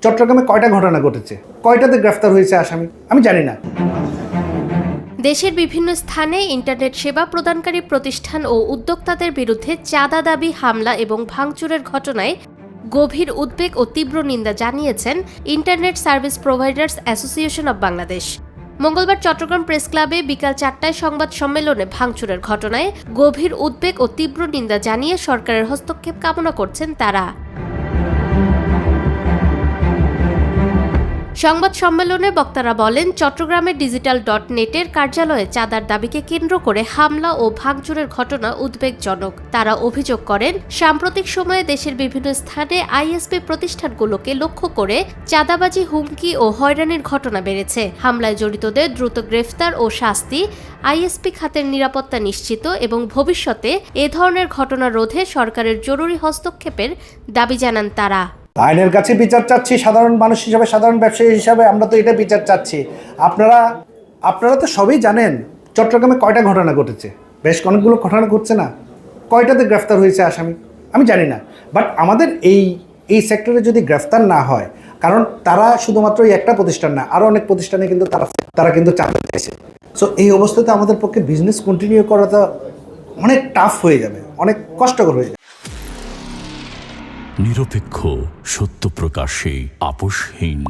চট্টগ্রামে কয়টা ঘটনা ঘটেছে, কয়টাতে গ্রেফতার হয়েছে আসামি, আমি জানি না। দেশের বিভিন্ন স্থানে ইন্টারনেট সেবা প্রদানকারী প্রতিষ্ঠান ও উদ্যোক্তাদের বিরুদ্ধে চাঁদা দাবি, হামলা এবং ভাঙচুরের ঘটনায় গভীর উদ্বেগ ও তীব্র নিন্দা জানিয়েছেন internet service providers association of Bangladesh. মঙ্গলবার চট্টগ্রাম প্রেস ক্লাবে বিকাল ৪টায় সংবাদ সম্মেলনে ভাঙচুরের ঘটনায় গভীর উদ্বেগ ও তীব্র নিন্দা জানিয়ে সরকারের হস্তক্ষেপ কামনা করছেন তারা। সংবাদ সম্মেলনে বক্তারা বলেন, চট্টগ্রামের digital.net-এর কার্যালয়ে চাঁদার দাবিকে কেন্দ্র করে হামলা ও ভাঙচুরের ঘটনা উদ্বেগজনক। তারা অভিযোগ করেন, সাম্প্রতিক সময়ে দেশের বিভিন্ন স্থানে আইএসপি প্রতিষ্ঠানগুলোকে লক্ষ্য করে চাঁদাবাজি, হুমকি ও হয়রানির ঘটনা বেড়েছে। হামলায় জড়িতদের দ্রুত গ্রেফতার ও শাস্তি, আইএসপি খাতের নিরাপত্তা নিশ্চিত এবং ভবিষ্যতে এ ধরনের ঘটনা রোধে সরকারের জরুরি হস্তক্ষেপের দাবি জানান তারা। আইনের কাছে বিচার চাচ্ছি, সাধারণ মানুষ হিসাবে, সাধারণ ব্যবসায়ী হিসাবে আমরা তো এটা বিচার চাচ্ছি। আপনারা তো সবই জানেন চট্টগ্রামে কয়টা ঘটনা ঘটেছে, বেশ অনেকগুলো ঘটনা ঘটছে না, কয়টাতে গ্রেফতার হয়েছে আসামি, আমি জানি না। বাট আমাদের এই সেক্টরে যদি গ্রেফতার না হয়, কারণ তারা শুধুমাত্র এই একটা প্রতিষ্ঠান না, আরও অনেক প্রতিষ্ঠানে কিন্তু তারা কিন্তু চাঁদা চাইছে। সো এই অবস্থাতে আমাদের পক্ষে বিজনেস কন্টিনিউ করাটা অনেক টাফ হয়ে যাবে, অনেক কষ্টকর হয়ে যাবে। নিরপেক্ষ, সত্য প্রকাশে আপোষহীন।